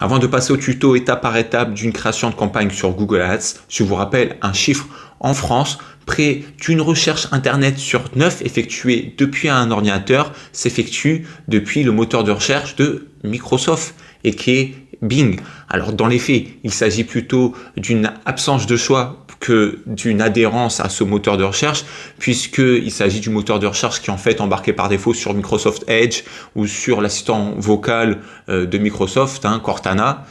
Avant de passer au tuto étape par étape d'une création de campagne sur Google Ads, je vous rappelle un chiffre. En France, près d'une recherche internet sur 9 effectuée depuis un ordinateur s'effectue depuis le moteur de recherche de Microsoft et qui est Bing. Alors dans les faits, il s'agit plutôt d'une absence de choix que d'une adhérence à ce moteur de recherche, puisqu'il s'agit du moteur de recherche qui est en fait embarqué par défaut sur Microsoft Edge ou sur l'assistant vocal de Microsoft, Cortana.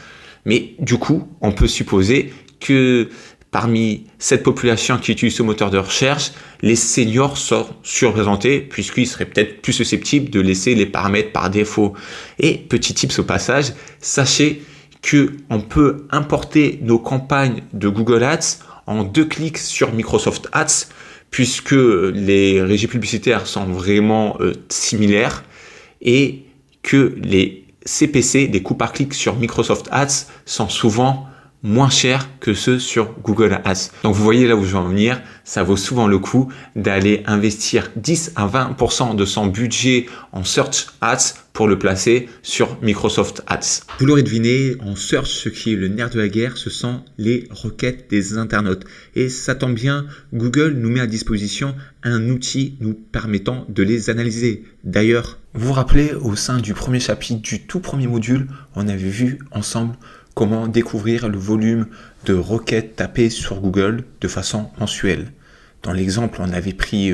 Mais du coup, on peut supposer que parmi cette population qui utilise ce moteur de recherche, les seniors sont surreprésentés puisqu'ils seraient peut-être plus susceptibles de laisser les paramètres par défaut. Et petit tips au passage, sachez qu'on peut importer nos campagnes de Google Ads en 2 clics sur Microsoft Ads puisque les régies publicitaires sont vraiment similaires et que les CPC, des coûts par clic sur Microsoft Ads, sont souvent moins chers que ceux sur Google Ads. Donc vous voyez là où je veux en venir, ça vaut souvent le coup d'aller investir 10 à 20% de son budget en Search Ads pour le placer sur Microsoft Ads. Vous l'aurez deviné, en Search, ce qui est le nerf de la guerre, ce sont les requêtes des internautes. Et ça tombe bien, Google nous met à disposition un outil nous permettant de les analyser. D'ailleurs, vous vous rappelez, au sein du premier chapitre du tout premier module, on avait vu ensemble comment découvrir le volume de requêtes tapées sur Google de façon mensuelle. Dans l'exemple, on avait pris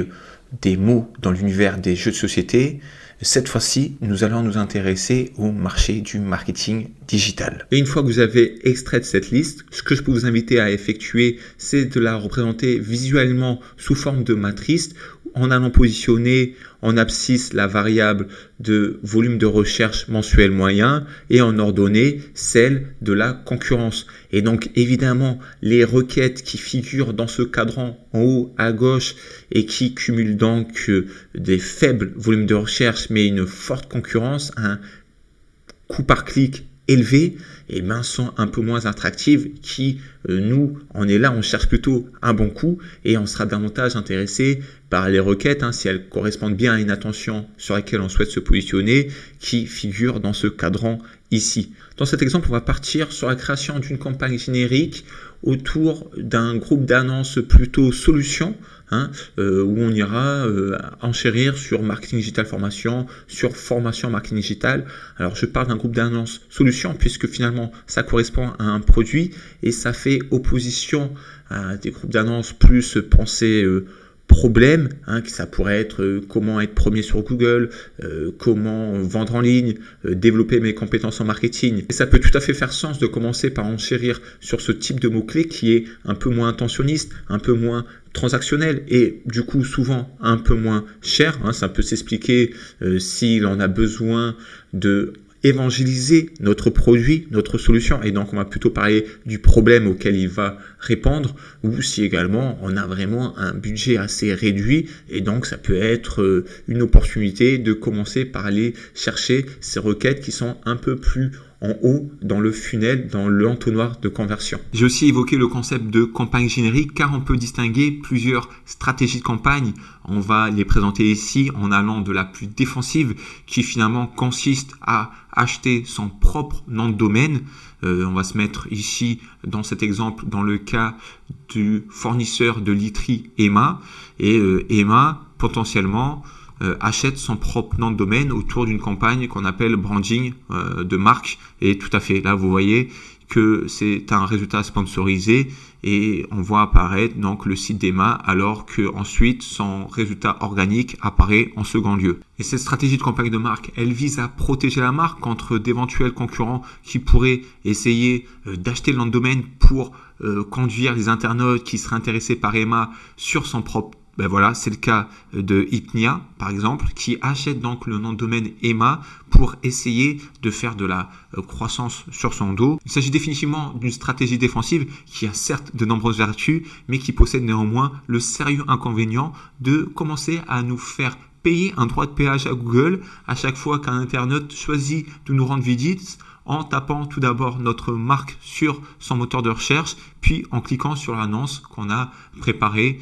des mots dans l'univers des jeux de société. Cette fois-ci, nous allons nous intéresser au marché du marketing digital. Et une fois que vous avez extrait de cette liste, ce que je peux vous inviter à effectuer, c'est de la représenter visuellement sous forme de matrice en allant positionner en abscisse la variable de volume de recherche mensuel moyen et en ordonnée celle de la concurrence. Et donc évidemment, les requêtes qui figurent dans ce cadran en haut à gauche et qui cumulent donc des faibles volumes de recherche mais une forte concurrence, un coût par clic élevé, et sont un peu moins attractives qui, nous, on est là, on cherche plutôt un bon coup et on sera davantage intéressé par les requêtes, si elles correspondent bien à une attention sur laquelle on souhaite se positionner, qui figure dans ce cadran ici. Dans cet exemple, on va partir sur la création d'une campagne générique autour d'un groupe d'annonces plutôt solutions, où on ira enchérir sur marketing digital formation, sur formation marketing digital. Alors je parle d'un groupe d'annonces solutions puisque finalement ça correspond à un produit et ça fait opposition à des groupes d'annonces plus pensés problème, que ça pourrait être comment être premier sur Google, comment vendre en ligne, développer mes compétences en marketing. Et ça peut tout à fait faire sens de commencer par enchérir sur ce type de mots-clés qui est un peu moins intentionniste, un peu moins transactionnel et du coup souvent un peu moins cher. Ça peut s'expliquer s'il en a besoin de évangéliser notre produit, notre solution, et donc on va plutôt parler du problème auquel il va répondre, ou si également on a vraiment un budget assez réduit et donc ça peut être une opportunité de commencer par aller chercher ces requêtes qui sont un peu plus en haut dans le funnel, dans l'entonnoir de conversion. J'ai aussi évoqué le concept de campagne générique car on peut distinguer plusieurs stratégies de campagne. On va les présenter ici en allant de la plus défensive qui finalement consiste à acheter son propre nom de domaine. On va se mettre ici dans cet exemple dans le cas du fournisseur de literie Emma et Emma potentiellement achète son propre nom de domaine autour d'une campagne qu'on appelle branding de marque. Et tout à fait, là vous voyez que c'est un résultat sponsorisé et on voit apparaître donc le site d'Emma alors que ensuite son résultat organique apparaît en second lieu. Et cette stratégie de campagne de marque, elle vise à protéger la marque contre d'éventuels concurrents qui pourraient essayer d'acheter le nom de domaine pour conduire les internautes qui seraient intéressés par Emma sur son propre. Voilà, c'est le cas de Hypnia, par exemple, qui achète donc le nom de domaine Emma pour essayer de faire de la croissance sur son dos. Il s'agit définitivement d'une stratégie défensive qui a certes de nombreuses vertus, mais qui possède néanmoins le sérieux inconvénient de commencer à nous faire payer un droit de péage à Google à chaque fois qu'un internaute choisit de nous rendre visite en tapant tout d'abord notre marque sur son moteur de recherche, puis en cliquant sur l'annonce qu'on a préparée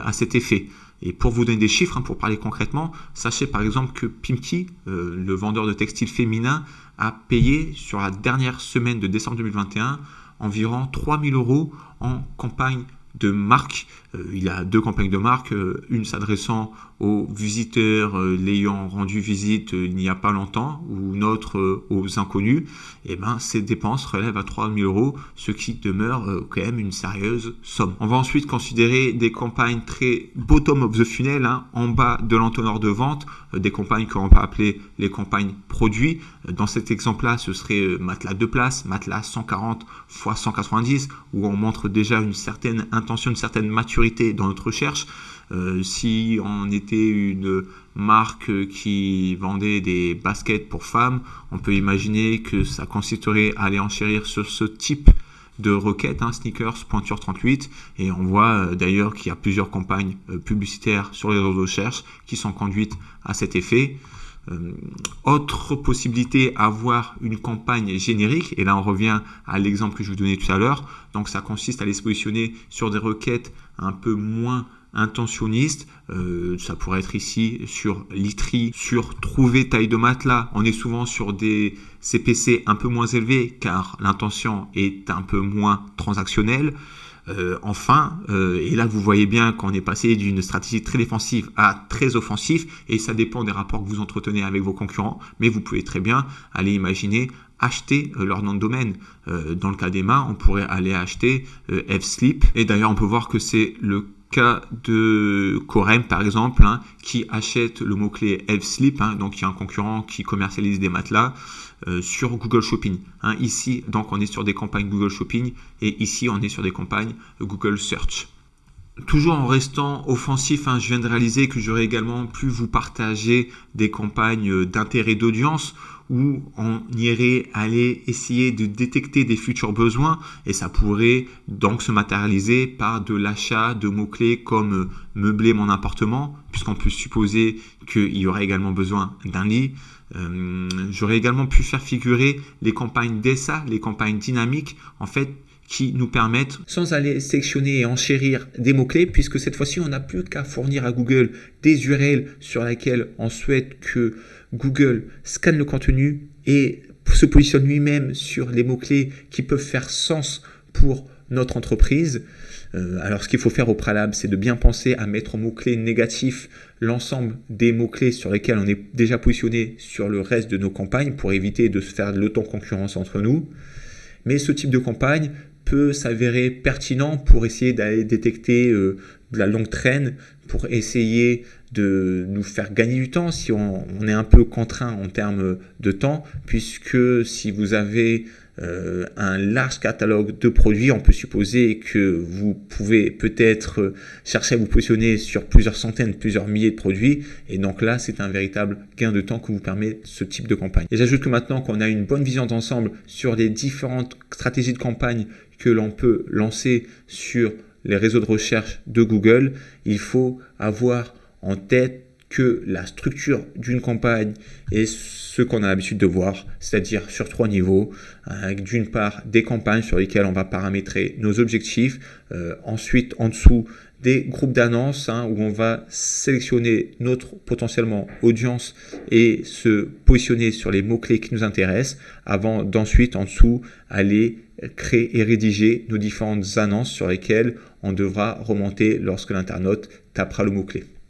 à cet effet. Et pour vous donner des chiffres, pour parler concrètement, sachez par exemple que Pimki, le vendeur de textiles féminin, a payé sur la dernière semaine de décembre 2021 environ 3 000 € en campagne de marque. Il a 2 campagnes de marque, une s'adressant aux visiteurs l'ayant rendu visite il n'y a pas longtemps, ou une autre aux inconnus. Et ces dépenses relèvent à 3 000 €, ce qui demeure quand même une sérieuse somme. On va ensuite considérer des campagnes très bottom of the funnel, en bas de l'entonnoir de vente, des campagnes qu'on va appeler les campagnes produits. Dans cet exemple-là, ce serait matelas 2 places, matelas 140 x 190, où on montre déjà une certaine intention, une certaine maturité dans notre recherche. Si on était une marque qui vendait des baskets pour femmes, on peut imaginer que ça consisterait à aller enchérir sur ce type de requête, sneakers, pointure 38, et on voit d'ailleurs qu'il y a plusieurs campagnes publicitaires sur les réseaux de recherche qui sont conduites à cet effet. Autre possibilité, avoir une campagne générique, et là on revient à l'exemple que je vous donnais tout à l'heure. Donc ça consiste à aller se positionner sur des requêtes un peu moins intentionnistes. Ça pourrait être ici sur literie, sur trouver taille de matelas. On est souvent sur des CPC un peu moins élevés car l'intention est un peu moins transactionnelle. Et là vous voyez bien qu'on est passé d'une stratégie très défensive à très offensive, et ça dépend des rapports que vous entretenez avec vos concurrents, mais vous pouvez très bien aller imaginer acheter leur nom de domaine. Dans le cas d'Emma, on pourrait aller acheter F-Sleep, et d'ailleurs on peut voir que c'est le cas de Corem par exemple, qui achète le mot-clé F-Sleep, donc il y a un concurrent qui commercialise des matelas sur Google Shopping. Ici, donc on est sur des campagnes Google Shopping, et ici on est sur des campagnes Google Search. Toujours en restant offensif, je viens de réaliser que j'aurais également pu vous partager des campagnes d'intérêt d'audience où on irait aller essayer de détecter des futurs besoins, et ça pourrait donc se matérialiser par de l'achat de mots-clés comme meubler mon appartement, puisqu'on peut supposer qu'il y aurait également besoin d'un lit. J'aurais également pu faire figurer les campagnes DSA, les campagnes dynamiques, en fait, qui nous permettent, sans aller sectionner et enchérir des mots-clés, puisque cette fois-ci, on n'a plus qu'à fournir à Google des URL sur lesquelles on souhaite que Google scanne le contenu et se positionne lui-même sur les mots-clés qui peuvent faire sens pour notre entreprise. Alors ce qu'il faut faire au préalable, c'est de bien penser à mettre en mots-clés négatifs l'ensemble des mots-clés sur lesquels on est déjà positionné sur le reste de nos campagnes pour éviter de se faire de l'auto-concurrence entre nous. Mais ce type de campagne peut s'avérer pertinent pour essayer d'aller détecter de la longue traîne, pour essayer de nous faire gagner du temps si on est un peu contraint en termes de temps, puisque si vous avez un large catalogue de produits, on peut supposer que vous pouvez peut-être chercher à vous positionner sur plusieurs centaines, plusieurs milliers de produits, et donc là c'est un véritable gain de temps que vous permet ce type de campagne. Et j'ajoute que maintenant qu'on a une bonne vision d'ensemble sur les différentes stratégies de campagne que l'on peut lancer sur les réseaux de recherche de Google, il faut avoir en tête que la structure d'une campagne est ce qu'on a l'habitude de voir, c'est-à-dire sur 3 niveaux, avec d'une part des campagnes sur lesquelles on va paramétrer nos objectifs, ensuite en dessous des groupes d'annonces où on va sélectionner notre potentiellement audience et se positionner sur les mots-clés qui nous intéressent, avant d'ensuite en dessous aller créer et rédiger nos différentes annonces sur lesquelles on devra remonter lorsque l'internaute tapera le mot-clé.